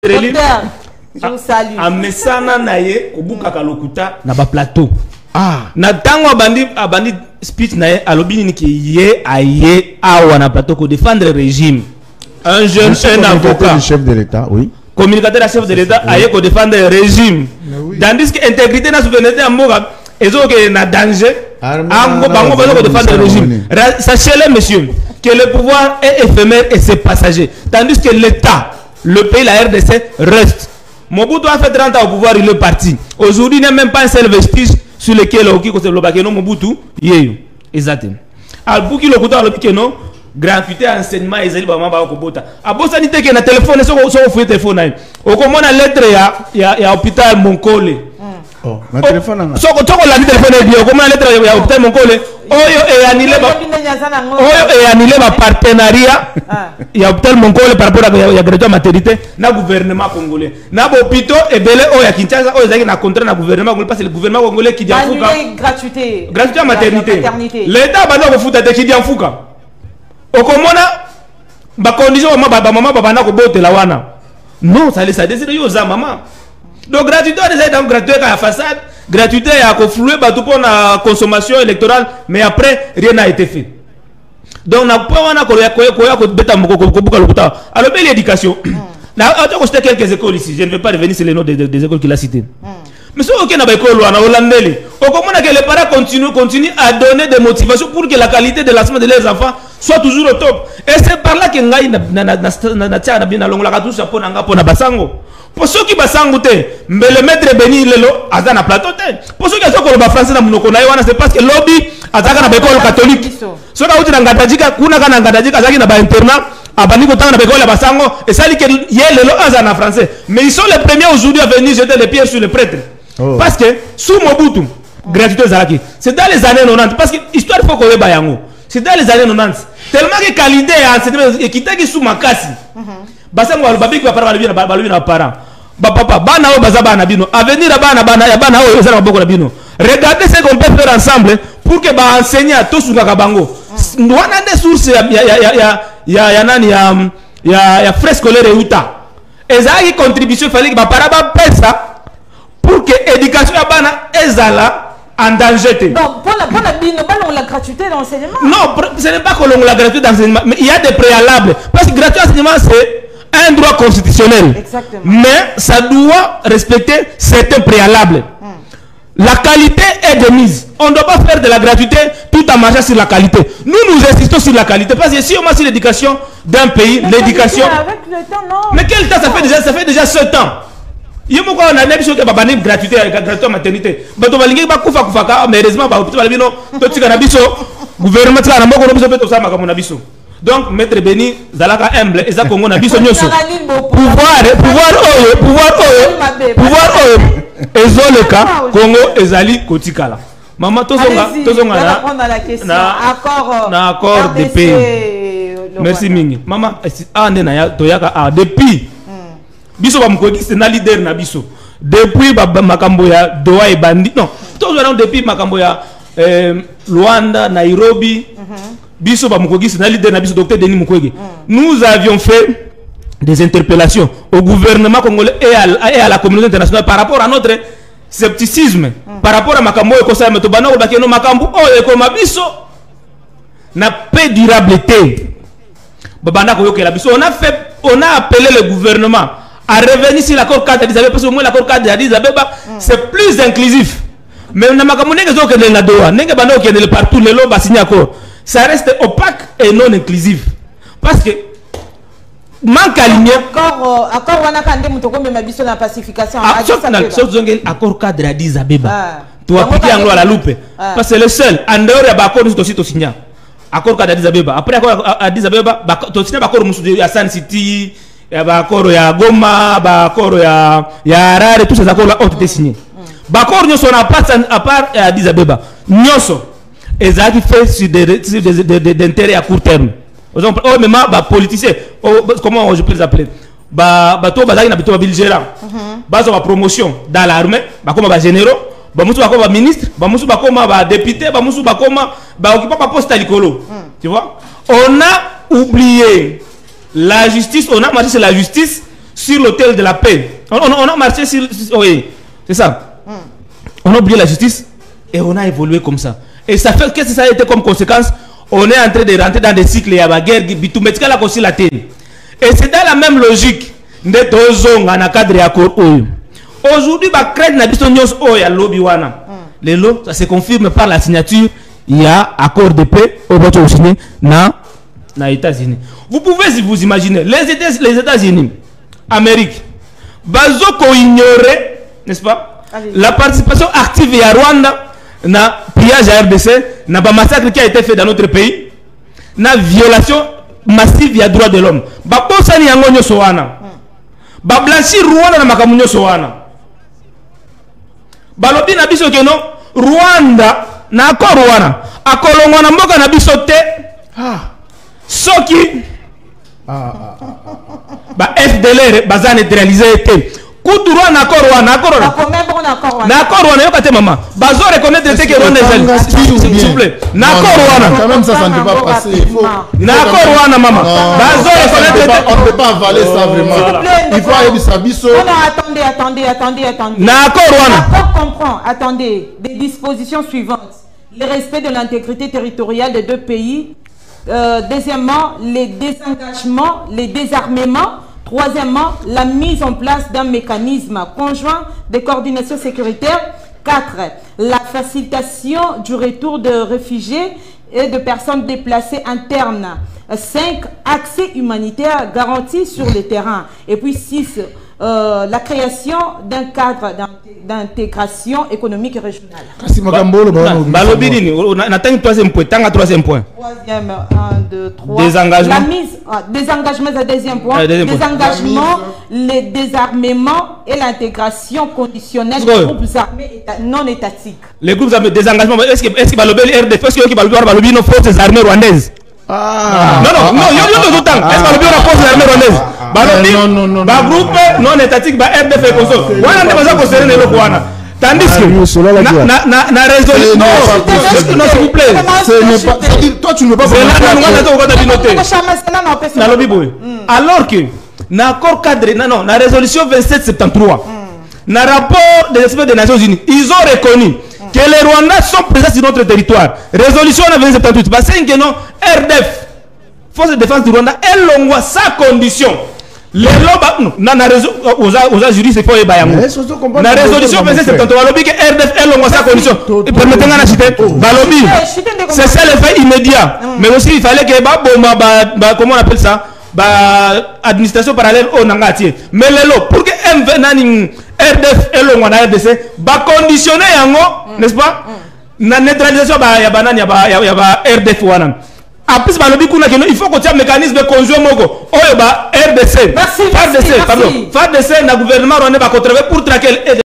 Petrelli. Je vous salue. A mesana naye kobuka kalokuta na ba plateau. Ah. Na tango abandi speech naye alobini ni ki ye aye awa na plateau ko défendre le régime. Un jeune avocat du chef de l'État, oui. Communicateur chef de l'État aye ko défendre le régime. Tandis que intégrité na souveraineté amoka ezoke na danger. Bango ko défendre le régime. Sachez-le monsieur que le pouvoir est éphémère et c'est passager. Tandis que l'État, le pays, la RDC reste. Mobutu a fait 30 ans au pouvoir, il est parti. Aujourd'hui, il n'y a même pas un seul vestige sur lequel Mobutu yeyo. Exactement. Alors, pour qui le côté le non, gratuité enseignement ezali ba mamba ko bota. Abosa ni teke na téléphone so fouiller téléphone. Au comment la lettre ya hôpital Monkole. Oh, na téléphone nga. So ko la téléphone bio comment la lettre ya hôpital Monkole. Oyo et annulé ma partenariat. Il y a hôpital Monkole par rapport à la gratuité maternité na gouvernement congolais. Na hôpital et belé o ya Kinshasa o ezaki na contrat na gouvernement congolais parce que le gouvernement congolais qui dit annuler gratuité. Gratuité maternité. L'État ba no futa te qui dit fuka. Okomona ba condition maman bana ko botela wana. Non, ça laisse décider yo za maman. Donc gratuité déjà dans gratuité à façade, gratuité à confluer tout pour la consommation électorale, mais après rien n'a été fait. Donc na pas wana ko beta moko ko buka lokuta. Alors belle éducation. Na auto citer quelques écoles ici, je ne vais pas revenir sur les noms des écoles qu'il a citées. Mais ce aucun n'a pas école wana Hollandais. Au comment que les parents continuent à donner des motivations pour que la qualité de l'enseignement de leurs enfants soit toujours au top. Et c'est par là que ngai na tia na bien longola ka tout chapeau na ngapo na basango. Pour ceux qui basango te, mais le maître béni lelo azana plateau te. Pour ceux qui sont ko français na munoko na wana c'est parce que lobby azaka na école catholique. So na uti na ngatajika kuna kana ngatajika azaki na ba internat abani ko tanga na école basango et ça dit que lelo azana français. Mais ils sont les premiers aujourd'hui à venir jeter les pierres sur les prêtres. Oh. Parce que sous Mobutu gratuité zalaki c'est dans les années 90 parce que histoire faut ko yeba yango. C'est dans les années 90. Tellement que qualité à cette équité qui sous makasi. Basango albabi ko parler bien na parents. Ba papa bana o bazaba na bino. Avenir bana ya bana o ezala boko na bino. Regardez ce qu'on peut faire ensemble pour que ba enseigner à tous sunga bango. Wana des sources ya nani ya frais scolaire uta. Ezali contribution fallait que ba para ba pesa pour que l'éducation ya bana ezala en danger. Donc, pour la gratuité d'enseignement. Non, ce n'est pas que la gratuité d'enseignement, mais il y a des préalables. Parce que gratuité d'enseignement, c'est un droit constitutionnel. Exactement. Mais ça doit respecter certains préalables. La qualité est de mise. On ne doit pas faire de la gratuité tout en marchant sur la qualité. Nous insistons sur la qualité. Parce que si on marche sur l'éducation d'un pays, l'éducation. Avec le temps, non. Mais quel temps ça fait déjà 7 ans. Il y a beaucoup de choses qui sont gratuité maternité. Mais heureusement, gouvernement donc maître Béni Zalaka humble et ça Congo na biso nyoso pouvoir ezoleka Congo ezali kotikala maman tozonga na accord de paix. Merci mingi maman ande na ya toyaka depuis biso ba mkoki c'est na leader na biso depuis makambo ya Doha et Bandi non toujours depuis makambo ya Luanda Nairobi biso ba mkoki c'est na leader na biso docteur Denis Mukwege. Nous avions fait des interpellations au gouvernement congolais et à la communauté internationale par rapport à notre scepticisme par rapport à makambo ko sa meto bana ko bakeno makambo o ko mabiso na paix durabilité babana ko yokela biso on a appelé le gouvernement à revenir sur l'accord cadre d'Addis Abeba parce que au moins l'accord cadre d'Addis Abeba c'est plus inclusif. Mais na makambo nenge zo kende na Doha nenge bana ko kende partout le loba signé accord ça reste opaque et non inclusif parce que manque aligné accord wana kande mutoko me mabiso na pacification accord cadre d'Addis Abeba tu appliquer anglo à la loupe parce que le seul en dehors ya ba accord aussi to signé accord cadre d'Addis Abeba après accord Addis Abeba to signé accord musudu ya Sun City ya ba accord ya Goma ba accord ya Harare tous ces accords là ont été signés ba accord nyoso na à part Addis Abeba nyoso ezaki fait sur des intérêts à court terme. Par exemple, même les politiciens, comment je peux les appeler, bato bazaki na bito bilgera, bazo ba promotion dans l'armée, ba comme ba généraux, ba musu ba comme ba ministre, ba musu ba comme ba député, ba musu ba comme ba occupant ba poste à l'écolo. Tu vois? On a oublié la justice, on a marché sur la justice sur l'autel de la paix. On a marché sur... Oui, c'est ça. On a oublié la justice et on a évolué comme ça. Et ça fait, qu'est-ce que ça a été comme conséquence? On est en train de rentrer dans des cycles, il y a la guerre, aussi la terre. Et c'est dans la même logique. Aujourd'hui, ça se confirme par la signature. Il y a accord de paix au les États-Unis. Vous pouvez vous imaginer, les États-Unis, Amérique, Bazoko ignorer, n'est-ce pas, la participation active de Rwanda na pillage à RDC, na massacre qui a été fait dans notre pays, na violation massive des droits de l'homme. Ba posani yango nyoso wana. Ba blanchir Rwanda na makamu nyoso wana. Ba lobi na biso ke no Rwanda na accord wana akolongwa na mboka na biso te. Soki ba FDLR baza neutralisé te. Kudurwa na accord wana na accord wana yokate mama bazo reconnaître que Rwanda s'il vous plaît na accord wana quand même ça ne peut pas passer. Na accord wana mama bazo reconnaître on ne peut pas avaler ça vraiment. Il faut aller Bisabiso. Attendez. Na accord wana l'accord comprend, attendez, des dispositions suivantes: le respect de l'intégrité territoriale des deux pays, deuxièmement les désengagements, les désarmements, troisièmement la mise en place d'un mécanisme conjoint de coordination sécuritaire, 4 la facilitation du retour de réfugiés et de personnes déplacées internes, 5 accès humanitaire garanti sur le terrain, et puis 6 la création d'un cadre d'intégration économique régionale. Troisième point. Troisième, 1, 2, 3. Désengagement. La mise, désengagement, c'est deuxième point. Désengagement, les désarmements et l'intégration conditionnelle des groupes armés non étatiques. Les groupes armés, désengagement, est-ce que Balobé RDF, est-ce que Balobé nos forces armées rwandaises? Non, est-ce que Balobé nos forces armées rwandaises? Non, groupe non étatique, RDF et Koso. Voilà, on va considérer les locaux. Tandis que na résolution, non, s'il vous plaît, toi tu ne veux pas. Alors que na accord cadre, non, na résolution 2773, na rapport des experts des Nations Unies, ils ont reconnu que les Rwandais sont présents sur notre territoire. Résolution 2778, parce que non, RDF, Force de défense du Rwanda, elle l'envoie sa condition. Les lobes, aux juristes, c'est pour les bayango. La résolution 2773, Balobi que RDF, elle l'envoie sa condition. Permettez-moi de citer, Balobi, c'est ça le fait immédiat. Mais aussi, il fallait que, comment on appelle ça, administration parallèle au Nangati. Mais les lots, pour que RDF, elle l'envoie à RDC, conditionner yango, n'est-ce pas? La neutralisation, il y a RDF. En plus, il faut qu'on ait un mécanisme conjoint. RDC, FARDC, le gouvernement rwandais va contribuer pour traquer